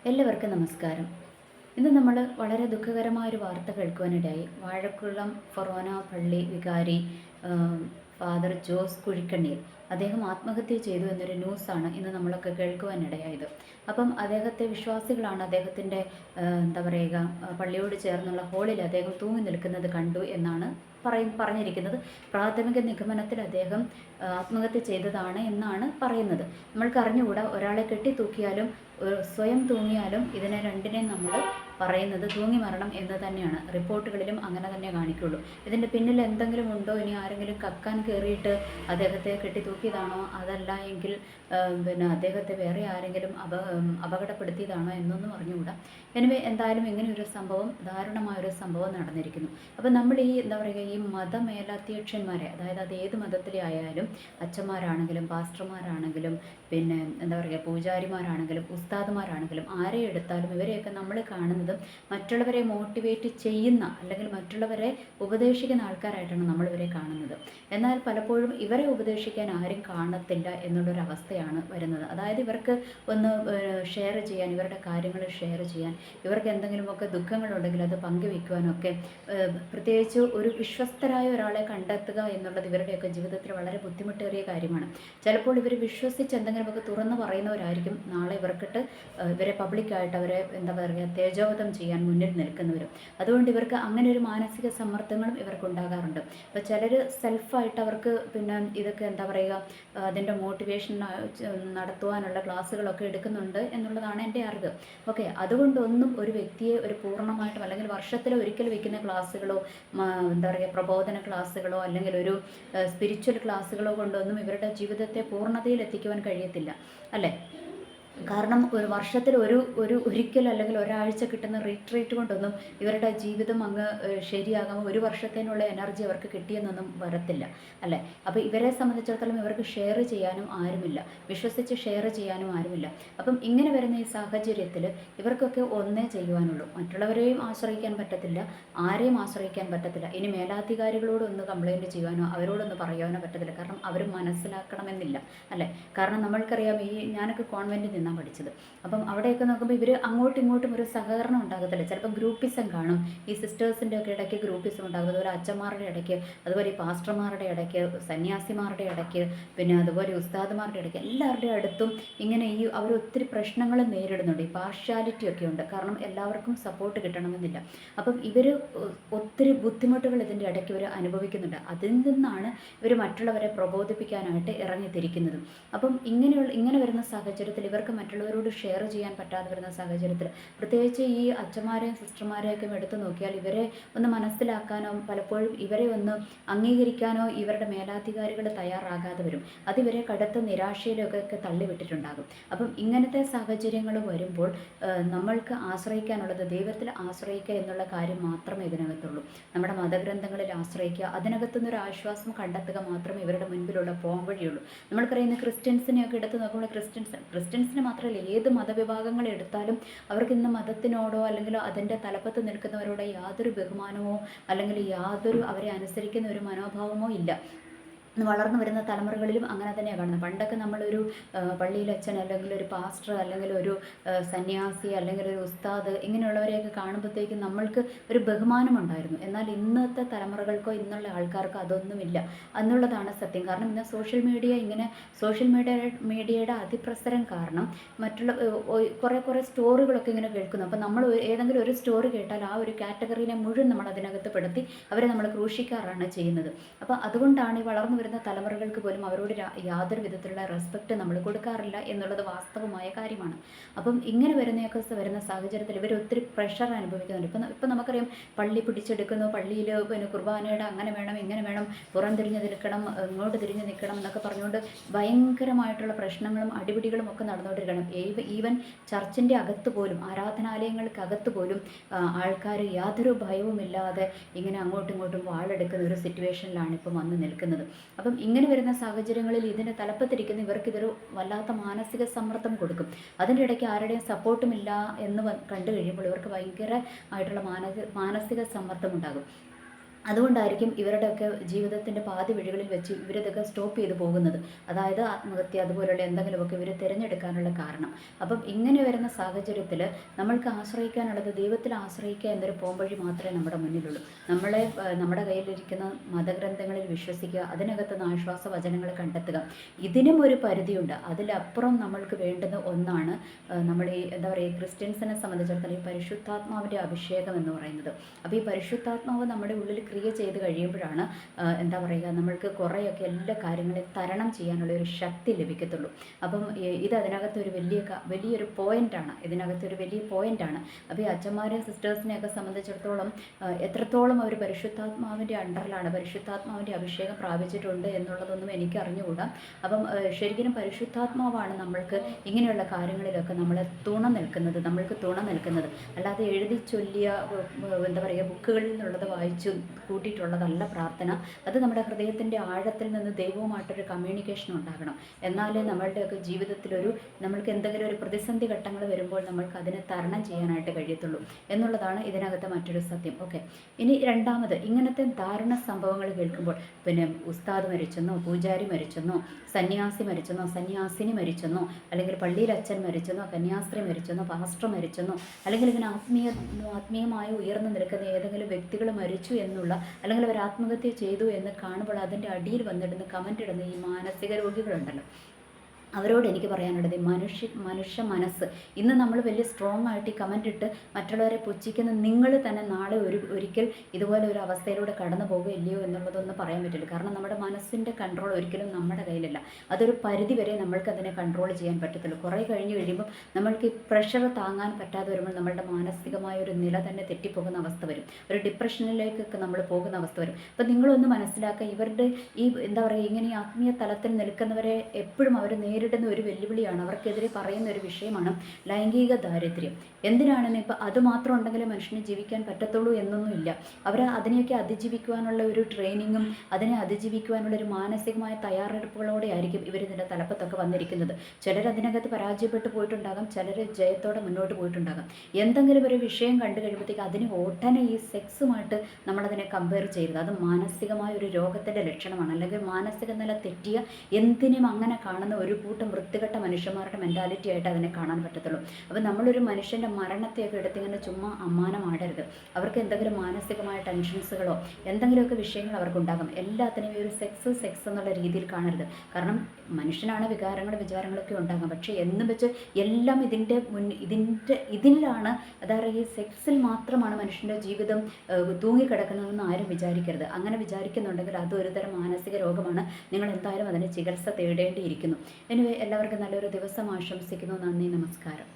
എല്ലാവർക്കും നമസ്കാരം. ഇന്ന് നമ്മൾ വളരെ ദുഃഖകരമായൊരു വാർത്ത കേൾക്കുവാനിടയായി. വാഴക്കുളം ഫൊറോന പള്ളി വികാരി ഫാദർ ജോസ് കുഴിക്കണ്ണീർ അദ്ദേഹം ആത്മഹത്യ ചെയ്തു എന്നൊരു ന്യൂസാണ് ഇന്ന് നമ്മളൊക്കെ കേൾക്കുവാനിടയായത്. അപ്പം അദ്ദേഹത്തെ വിശ്വാസികളാണ് അദ്ദേഹത്തിൻ്റെ എന്താ പറയുക പള്ളിയോട് ചേർന്നുള്ള ഹോളിൽ അദ്ദേഹം തൂങ്ങി നിൽക്കുന്നത് കണ്ടു എന്നാണ് പറഞ്ഞിരിക്കുന്നത്. പ്രാഥമിക നിഗമനത്തിൽ അദ്ദേഹം ആത്മഹത്യ ചെയ്തതാണ് എന്നാണ് പറയുന്നത്. നമ്മൾക്ക് അറിഞ്ഞുകൂടാ, ഒരാളെ കെട്ടിത്തൂക്കിയാലും സ്വയം തൂങ്ങിയാലും ഇതിനെ രണ്ടിനെയും നമ്മൾ പറയുന്നത് തൂങ്ങി മരണം എന്ന് തന്നെയാണ്. റിപ്പോർട്ടുകളിലും അങ്ങനെ തന്നെ കാണിക്കുള്ളൂ. ഇതിൻ്റെ പിന്നിൽ എന്തെങ്കിലും ഉണ്ടോ, ഇനി ആരെങ്കിലും കക്കാൻ കയറിയിട്ട് അദ്ദേഹത്തെ കെട്ടിത്തൂക്കിയതാണോ, അതല്ല എങ്കിൽ പിന്നെ അദ്ദേഹത്തെ വേറെ ആരെങ്കിലും അപകടപ്പെടുത്തിയതാണോ എന്നൊന്നും അറിഞ്ഞുകൂടാ. എനിവേ, എന്തായാലും ഇങ്ങനെയൊരു സംഭവം, ദാരുണമായൊരു സംഭവം നടന്നിരിക്കുന്നു. അപ്പം നമ്മൾ ഈ എന്താ പറയുക, ഈ മതമേലധ്യക്ഷന്മാരെ, അതായത് അത് ഏത് മതത്തിലെ ആയാലും, അച്ഛന്മാരാണെങ്കിലും പാസ്റ്റർമാരാണെങ്കിലും പിന്നെ എന്താ പറയുക പൂജാരിമാരാണെങ്കിലും ഉസ്താദുമാരാണെങ്കിലും ആരെ എടുത്താലും ഇവരെയൊക്കെ നമ്മൾ കാണുന്നത് മറ്റുള്ളവരെ മോട്ടിവേറ്റ് ചെയ്യുന്ന അല്ലെങ്കിൽ മറ്റുള്ളവരെ ഉപദേശിക്കുന്ന ആൾക്കാരായിട്ടാണ് നമ്മളിവരെ കാണുന്നത്. എന്നാൽ പലപ്പോഴും ഇവരെ ഉപദേശിക്കാൻ ആരും കാണത്തില്ല എന്നുള്ളൊരവസ്ഥയാണ് വരുന്നത്. അതായത് ഇവർക്ക് ഒന്ന് ഷെയർ ചെയ്യാൻ, ഇവരുടെ കാര്യങ്ങൾ ഷെയർ ചെയ്യാൻ, ഇവർക്ക് എന്തെങ്കിലുമൊക്കെ ദുഃഖങ്ങളുണ്ടെങ്കിൽ അത് പങ്കുവെക്കുവാനൊക്കെ, പ്രത്യേകിച്ച് ഒരു വിശ്വസ്തരായ ഒരാളെ കണ്ടെത്തുക എന്നുള്ളത് ഇവരുടെയൊക്കെ ജീവിതത്തിൽ വളരെ ബുദ്ധിമുട്ടേറിയ കാര്യമാണ്. ചിലപ്പോൾ ഇവർ വിശ്വസിച്ച് എന്തെങ്കിലുമൊക്കെ തുറന്നു പറയുന്നവരായിരിക്കും നാളെ ഇവരെ പബ്ലിക്കായിട്ട് അവരെ എന്താ പറയുക തേജോവധം ചെയ്യാൻ മുന്നിൽ നിൽക്കുന്നവരും. അതുകൊണ്ട് ഇവർക്ക് അങ്ങനെ ഒരു മാനസിക സമ്മർദ്ദങ്ങളും ഇവർക്ക് ഉണ്ടാകാറുണ്ട്. ഇപ്പോൾ ചിലർ സെൽഫായിട്ട് അവർക്ക് പിന്നെ ഇതൊക്കെ എന്താ പറയുക അതിൻ്റെ മോട്ടിവേഷൻ നടത്തുവാനുള്ള ക്ലാസ്സുകളൊക്കെ എടുക്കുന്നുണ്ട് എന്നുള്ളതാണ് എൻ്റെ അറിവ്. ഓക്കെ, അതുകൊണ്ടൊന്നും ഒരു വ്യക്തിയെ ഒരു പൂർണ്ണമായിട്ടും അല്ലെങ്കിൽ വർഷത്തിൽ ഒരിക്കൽ വയ്ക്കുന്ന ക്ലാസ്സുകളോ എന്താ പറയുക പ്രബോധന ക്ലാസ്സുകളോ അല്ലെങ്കിൽ ഒരു സ്പിരിച്വൽ ക്ലാസ്സുകളോ കൊണ്ടൊന്നും ഇവരുടെ ജീവിതത്തെ പൂർണ്ണതയിൽ എത്തിക്കുവാൻ കഴിയത്തില്ല, അല്ലേ? കാരണം ഒരു വർഷത്തിൽ ഒരിക്കൽ അല്ലെങ്കിൽ ഒരാഴ്ച കിട്ടുന്ന റിട്രീറ്റ് കൊണ്ടൊന്നും ഇവരുടെ ജീവിതം അങ്ങ് ശരിയാകാമോ, ഒരു വർഷത്തേനുള്ള എനർജി അവർക്ക് കിട്ടിയെന്നൊന്നും വരത്തില്ല, അല്ലേ? അപ്പോൾ ഇവരെ സംബന്ധിച്ചിടത്തോളം ഇവർക്ക് ഷെയർ ചെയ്യാനും ആരുമില്ല, വിശ്വസിച്ച് ഷെയർ ചെയ്യാനും ആരുമില്ല. അപ്പം ഇങ്ങനെ വരുന്ന ഈ സാഹചര്യത്തിൽ ഇവർക്കൊക്കെ ഒന്നേ ചെയ്യുവാനുള്ളൂ, മറ്റുള്ളവരെയും ആശ്രയിക്കാൻ പറ്റത്തില്ല, ആരെയും ആശ്രയിക്കാൻ പറ്റത്തില്ല. ഇനി മേലാധികാരികളോട് ഒന്ന് കംപ്ലയിൻറ്റ് ചെയ്യാനോ അവരോടൊന്ന് പറയാനോ പറ്റത്തില്ല, കാരണം അവർ മനസ്സിലാക്കണമെന്നില്ല, അല്ലേ? കാരണം നമ്മൾക്കറിയാം, ഞാനൊക്കെ കോൺവെൻറ്റിൽ നിന്നാണ് പഠിച്ചത്. അപ്പം അവിടെയൊക്കെ നോക്കുമ്പോൾ ഇവർ അങ്ങോട്ടും ഇങ്ങോട്ടും ഒരു സഹകരണം ഉണ്ടാകത്തില്ല. ചിലപ്പോൾ ഗ്രൂപ്പിസം കാണും, ഈ സിസ്റ്റേഴ്സിൻ്റെ ഒക്കെ ഇടയ്ക്ക് ഗ്രൂപ്പിസം ഉണ്ടാകും, അതുപോലെ അച്ഛന്മാരുടെ ഇടയ്ക്ക്, അതുപോലെ ഈ പാസ്റ്റർമാരുടെ ഇടയ്ക്ക്, സന്യാസിമാരുടെ ഇടയ്ക്ക്, പിന്നെ അതുപോലെ ഉസ്താദുമാരുടെ ഇടയ്ക്ക്, എല്ലാവരുടെയും അടുത്തും ഇങ്ങനെ അവർ ഒത്തിരി പ്രശ്നങ്ങൾ നേരിടുന്നുണ്ട്. ഈ പാർഷ്യാലിറ്റി ഒക്കെ ഉണ്ട്, കാരണം എല്ലാവർക്കും സപ്പോർട്ട് കിട്ടണമെന്നില്ല. അപ്പം ഇവർ ഒത്തിരി ബുദ്ധിമുട്ടുകൾ ഇതിൻ്റെ ഇടയ്ക്ക് ഇവർ അനുഭവിക്കുന്നുണ്ട്. അതിൽ നിന്നാണ് ഇവർ മറ്റുള്ളവരെ പ്രബോധിപ്പിക്കാനായിട്ട് ഇറങ്ങിത്തിരിക്കുന്നത്. അപ്പം ഇങ്ങനെ വരുന്ന സാഹചര്യത്തിൽ ഇവർക്ക് മറ്റുള്ളവരോട് ഷെയർ ചെയ്യാൻ പറ്റാതെ വരുന്ന സാഹചര്യത്തിൽ, പ്രത്യേകിച്ച് ഈ അച്ഛന്മാരെയും സിസ്റ്റർമാരെയൊക്കെ എടുത്തു നോക്കിയാൽ ഇവരെ ഒന്ന് മനസ്സിലാക്കാനോ പലപ്പോഴും ഇവരെ ഒന്ന് അംഗീകരിക്കാനോ ഇവരുടെ മേലാധികാരികൾ തയ്യാറാകാതെ വരും. അത് ഇവരെ കടുത്ത നിരാശയിലൊക്കെ തള്ളിവിട്ടിട്ടുണ്ടാകും. അപ്പം ഇങ്ങനത്തെ സാഹചര്യങ്ങൾ വരുമ്പോൾ നമ്മൾക്ക് ആശ്രയിക്കാനുള്ളത് ദൈവത്തിൽ ആശ്രയിക്കുക എന്നുള്ള കാര്യം മാത്രമേ ഇതിനകത്തുള്ളൂ. നമ്മുടെ മതഗ്രന്ഥങ്ങളിൽ ആശ്രയിക്കുക, അതിനകത്തുനിന്നൊരു ആശ്വാസം കണ്ടെത്തുക മാത്രമേ ഇവരുടെ മുൻപിലുള്ള പോംവഴിയുള്ളൂ. നമ്മൾക്കറിയുന്ന ക്രിസ്ത്യൻസിനെയൊക്കെ എടുത്ത് നോക്കുമ്പോൾ ക്രിസ്ത്യൻസിന് മാത്രമല്ല, ഏത് മതവിഭാഗങ്ങൾ എടുത്താലും അവർക്ക് ഇന്ന് മതത്തിനോടോ അല്ലെങ്കിൽ അതിൻ്റെ തലപ്പത്ത് നിൽക്കുന്നവരോട് യാതൊരു ബഹുമാനമോ അല്ലെങ്കിൽ അവരെ അനുസരിക്കുന്ന ഒരു മനോഭാവമോ ഇല്ല. വളർന്നു വരുന്ന തലമുറകളിലും അങ്ങനെ തന്നെയാണ് കാണുന്നത്. പണ്ടൊക്കെ നമ്മളൊരു പള്ളിയിലച്ഛൻ അല്ലെങ്കിൽ ഒരു പാസ്റ്റർ അല്ലെങ്കിൽ ഒരു സന്യാസി അല്ലെങ്കിൽ ഒരു ഉസ്താദ് ഇങ്ങനെയുള്ളവരെയൊക്കെ കാണുമ്പോഴത്തേക്കും നമ്മൾക്ക് ഒരു ബഹുമാനമുണ്ടായിരുന്നു. എന്നാൽ ഇന്നത്തെ തലമുറകൾക്കോ ഇന്നുള്ള ആൾക്കാർക്കോ അതൊന്നുമില്ല എന്നുള്ളതാണ് സത്യം. കാരണം ഇന്ന് സോഷ്യൽ മീഡിയയുടെ അതിപ്രസരം കാരണം മറ്റുള്ള കുറേ സ്റ്റോറികളൊക്കെ ഇങ്ങനെ കേൾക്കുന്നു. അപ്പോൾ നമ്മൾ ഏതെങ്കിലും ഒരു സ്റ്റോറി കേട്ടാൽ ആ ഒരു കാറ്റഗറീനെ മുഴുവൻ നമ്മൾ അതിനകത്ത് പെടുത്തി അവരെ നമ്മൾ ക്രൂശിക്കാറാണ് ചെയ്യുന്നത്. അപ്പോൾ അതുകൊണ്ടാണ് ഈ വളർന്നു വരുന്ന തലമുറകൾക്ക് പോലും അവരോട് യാതൊരു വിധത്തിലുള്ള റെസ്പെക്റ്റ് നമ്മൾ കൊടുക്കാറില്ല എന്നുള്ളത് വാസ്തവമായ കാര്യമാണ്. അപ്പം ഇങ്ങനെ വരുന്ന സാഹചര്യത്തിൽ ഇവർ ഒത്തിരി പ്രഷർ അനുഭവിക്കുന്നുണ്ട്. ഇപ്പം നമുക്കറിയാം, പള്ളി പിടിച്ചെടുക്കുന്നു, പള്ളിയിൽ പിന്നെ കുർബാനയുടെ അങ്ങനെ വേണം ഇങ്ങനെ വേണം, പുറം തിരിഞ്ഞ് നിൽക്കണം, ഇങ്ങോട്ട് തിരിഞ്ഞ് നിൽക്കണം എന്നൊക്കെ പറഞ്ഞുകൊണ്ട് ഭയങ്കരമായിട്ടുള്ള പ്രശ്നങ്ങളും അടിപിടികളും ഒക്കെ നടന്നുകൊണ്ടിരിക്കണം. ഈവൻ ചർച്ചിൻ്റെ അകത്ത് പോലും, ആരാധനാലയങ്ങൾക്കകത്ത് പോലും ആൾക്കാർ യാതൊരു ഭയവുമില്ലാതെ ഇങ്ങനെ അങ്ങോട്ടും ഇങ്ങോട്ടും വാളെടുക്കുന്ന ഒരു സിറ്റുവേഷനിലാണ് ഇപ്പം വന്ന് നിൽക്കുന്നത്. അപ്പം ഇങ്ങനെ വരുന്ന സാഹചര്യങ്ങളിൽ ഇതിൻ്റെ തലപ്പത്തിരിക്കുന്ന ഇവർക്കിതൊരു വല്ലാത്ത മാനസിക സമ്മർദ്ദം കൊടുക്കും. അതിൻ്റെ ഇടയ്ക്ക് ആരുടെയും സപ്പോർട്ടുമില്ല എന്ന് കണ്ടു കഴിയുമ്പോൾ ഇവർക്ക് ഭയങ്കര ആയിട്ടുള്ള മാനസിക സമ്മർദ്ദം ഉണ്ടാകും. അതുകൊണ്ടായിരിക്കും ഇവരുടെയൊക്കെ ജീവിതത്തിൻ്റെ പാതി വഴികളിൽ വെച്ച് ഇവരിതൊക്കെ സ്റ്റോപ്പ് ചെയ്ത് പോകുന്നത്. അതായത് ആത്മഹത്യ അതുപോലുള്ള എന്തെങ്കിലുമൊക്കെ ഇവർ തിരഞ്ഞെടുക്കാനുള്ള കാരണം. അപ്പം ഇങ്ങനെ വരുന്ന സാഹചര്യത്തിൽ നമ്മൾക്ക് ആശ്രയിക്കാനുള്ളത് ദൈവത്തിൽ ആശ്രയിക്കുക എന്നൊരു പോംവഴി മാത്രമേ നമ്മുടെ മുന്നിലുള്ളൂ. നമ്മുടെ കയ്യിലിരിക്കുന്ന മതഗ്രന്ഥങ്ങളിൽ വിശ്വസിക്കുക, അതിനകത്തുനിന്ന് ആശ്വാസ വചനങ്ങൾ കണ്ടെത്തുക. ഇതിനും ഒരു പരിധിയുണ്ട്. അതിലപ്പുറം നമ്മൾക്ക് വേണ്ടുന്ന ഒന്നാണ് നമ്മൾ ഈ എന്താ പറയുക, ക്രിസ്ത്യൻസിനെ സംബന്ധിച്ചിടത്തോളം ഈ പരിശുദ്ധാത്മാവിൻ്റെ അഭിഷേകം എന്ന് പറയുന്നത്. അപ്പോൾ ഈ പരിശുദ്ധാത്മാവ് നമ്മുടെ ഉള്ളിൽ ക്രിയ ചെയ്ത് കഴിയുമ്പോഴാണ് എന്താ പറയുക, നമ്മൾക്ക് കുറേയൊക്കെ എല്ലാ കാര്യങ്ങളെയും തരണം ചെയ്യാനുള്ള ഒരു ശക്തി ലഭിക്കത്തുള്ളൂ. അപ്പം ഇത് അതിനകത്തൊരു വലിയൊരു പോയിൻ്റാണ്. ഇതിനകത്തൊരു വലിയ പോയിൻ്റാണ്. അപ്പോൾ ഈ അച്ഛന്മാരെ സിസ്റ്റേഴ്സിനെയൊക്കെ സംബന്ധിച്ചിടത്തോളം എത്രത്തോളം അവർ പരിശുദ്ധാത്മാവിൻ്റെ അണ്ടറിലാണ്, പരിശുദ്ധാത്മാവിൻ്റെ അഭിഷേകം പ്രാപിച്ചിട്ടുണ്ട് എന്നുള്ളതൊന്നും എനിക്ക് അറിഞ്ഞുകൂടാ. അപ്പം ശരിക്കും പരിശുദ്ധാത്മാവാണ് നമ്മൾക്ക് ഇങ്ങനെയുള്ള കാര്യങ്ങളിലൊക്കെ നമ്മൾക്ക് തുണ നിൽക്കുന്നത്. അല്ലാതെ എഴുതി ചൊല്ലിയ എന്താ പറയുക, ബുക്കുകളിൽ നിന്നുള്ളത് വായിച്ചു കൂട്ടിയിട്ടുള്ളതല്ല പ്രാർത്ഥന. അത് നമ്മുടെ ഹൃദയത്തിൻ്റെ ആഴത്തിൽ നിന്ന് ദൈവവുമായിട്ടൊരു കമ്മ്യൂണിക്കേഷൻ ഉണ്ടാകണം. എന്നാലേ നമ്മളുടെയൊക്കെ ജീവിതത്തിലൊരു നമ്മൾക്ക് എന്തെങ്കിലും ഒരു പ്രതിസന്ധി ഘട്ടങ്ങൾ വരുമ്പോൾ നമ്മൾക്ക് അതിനെ തരണം ചെയ്യാനായിട്ട് കഴിയത്തുള്ളൂ എന്നുള്ളതാണ് ഇതിനകത്ത് മറ്റൊരു സത്യം. ഓക്കെ, ഇനി രണ്ടാമത്, ഇങ്ങനത്തെ ദാരുണ സംഭവങ്ങൾ കേൾക്കുമ്പോൾ, പിന്നെ ഉസ്താദ് മരിച്ചെന്നോ, പൂജാരി മരിച്ചെന്നോ, സന്യാസി മരിച്ചെന്നോ, സന്യാസിനി മരിച്ചെന്നോ, അല്ലെങ്കിൽ പള്ളിയിൽ അച്ഛൻ മരിച്ചെന്നോ, കന്യാസ്ത്രീ മരിച്ചെന്നോ, പാസ്റ്റർ മരിച്ചെന്നോ, അല്ലെങ്കിൽ ഇങ്ങനെ ആത്മീയമായി ഉയർന്നു നിൽക്കുന്ന ഏതെങ്കിലും വ്യക്തികൾ മരിച്ചു എന്നുള്ള, അല്ലെങ്കിൽ അവർ ആത്മഹത്യ ചെയ്തു എന്ന് കാണുമ്പോൾ അതിൻ്റെ അടിയിൽ വന്നിടുന്ന കമൻ്റ് ഇടുന്ന ഈ മാനസിക രോഗികളുണ്ടല്ലോ, അവരോട് എനിക്ക് പറയാനുള്ളത്, മനുഷ്യ മനസ്സ് ഇന്ന് നമ്മൾ വലിയ സ്ട്രോങ് ആയിട്ട് ഈ കമൻ്റ് ഇട്ട് മറ്റുള്ളവരെ പുച്ഛിക്കുന്ന നിങ്ങൾ തന്നെ നാളെ ഒരിക്കൽ ഇതുപോലെ ഒരു അവസ്ഥയിലൂടെ കടന്നു പോകുകയില്ലയോ എന്നുള്ളതൊന്നും പറയാൻ പറ്റില്ല. കാരണം നമ്മുടെ മനസ്സിൻ്റെ കൺട്രോൾ ഒരിക്കലും നമ്മുടെ കയ്യിലല്ല. അതൊരു പരിധി വരെ നമ്മൾക്ക് അതിനെ കൺട്രോൾ ചെയ്യാൻ പറ്റത്തുള്ളൂ. കുറേ കഴിഞ്ഞ് കഴിയുമ്പോൾ നമ്മൾക്ക് ഈ പ്രഷർ താങ്ങാൻ പറ്റാതെ വരുമ്പോൾ നമ്മളുടെ മാനസികമായ ഒരു നില തന്നെ തെറ്റിപ്പോകുന്ന അവസ്ഥ വരും. ഒരു ഡിപ്രഷനിലേക്കൊക്കെ നമ്മൾ പോകുന്ന അവസ്ഥ വരും. അപ്പം നിങ്ങളൊന്ന് മനസ്സിലാക്കുക, ഇവരുടെ ഈ എന്താ പറയുക, ഇങ്ങനെ ഈ ആത്മീയ തലത്തിൽ നിൽക്കുന്നവരെ എപ്പോഴും അവർ നേരിടുന്ന ഒരു വെല്ലുവിളിയാണ്, അവർക്കെതിരെ പറയുന്ന ഒരു വിഷയമാണ് ലൈംഗിക ദാരിദ്ര്യം. എന്തിനാണെന്ന് ഇപ്പം അത് മാത്രം ഉണ്ടെങ്കിലേ മനുഷ്യന് ജീവിക്കാൻ പറ്റത്തുള്ളൂ എന്നൊന്നുമില്ല. അവർ അതിനെയൊക്കെ അതിജീവിക്കുവാനുള്ള ഒരു ട്രെയിനിങ്ങും അതിനെ അതിജീവിക്കുവാനുള്ള ഒരു മാനസികമായ തയ്യാറെടുപ്പുകളോടെ ആയിരിക്കും ഇവരിതിൻ്റെ തലപ്പത്തൊക്കെ വന്നിരിക്കുന്നത്. ചിലർ അതിനകത്ത് പരാജയപ്പെട്ടു പോയിട്ടുണ്ടാകാം, ചിലർ ജയത്തോടെ മുന്നോട്ട് പോയിട്ടുണ്ടാകാം. എന്തെങ്കിലും ഒരു വിഷയം കണ്ടു കഴിയുമ്പോഴത്തേക്ക് അതിന് ഒട്ടനെ ഈ സെക്സുമായിട്ട് നമ്മളതിനെ കമ്പയർ ചെയ്യരുത്. അത് മാനസികമായ ഒരു രോഗത്തിൻ്റെ ലക്ഷണമാണ്. അല്ലെങ്കിൽ മാനസിക നില തെറ്റിയ എന്തിനും അങ്ങനെ കാണുന്ന ഒരു കൂട്ടം വൃത്തികെട്ട മനുഷ്യന്മാരുടെ മെൻറ്റാലിറ്റി ആയിട്ട് അതിനെ കാണാൻ പറ്റത്തുള്ളൂ. അപ്പോൾ നമ്മളൊരു മനുഷ്യൻ്റെ മരണത്തെയൊക്കെ എടുത്തിങ്ങനെ ചുമ്മാ അമ്മാനമാടരുത്. അവർക്ക് എന്തെങ്കിലും മാനസികമായ ടെൻഷൻസുകളോ എന്തെങ്കിലുമൊക്കെ വിഷയങ്ങൾ അവർക്കുണ്ടാകും. എല്ലാത്തിനെയും ഒരു സെക്സ് എന്നുള്ള രീതിയിൽ കാണരുത്. കാരണം മനുഷ്യനാണ്, വികാരങ്ങൾ വിചാരങ്ങളൊക്കെ ഉണ്ടാകാം. പക്ഷേ എന്നും വെച്ച് എല്ലാം ഇതിലാണ്, അതായത് ഈ സെക്സിൽ മാത്രമാണ് മനുഷ്യൻ്റെ ജീവിതം തൂങ്ങിക്കിടക്കുന്നതെന്ന് ആരും വിചാരിക്കരുത്. അങ്ങനെ വിചാരിക്കുന്നുണ്ടെങ്കിൽ അത് ഒരുതരം മാനസിക രോഗമാണ്. നിങ്ങൾ എന്തായാലും അതിന് ചികിത്സ തേടേണ്ടിയിരിക്കുന്നു. എനിവേ, എല്ലാവർക്കും നല്ലൊരു ദിവസം ആശംസിക്കുന്നു. നന്ദി, നമസ്കാരം.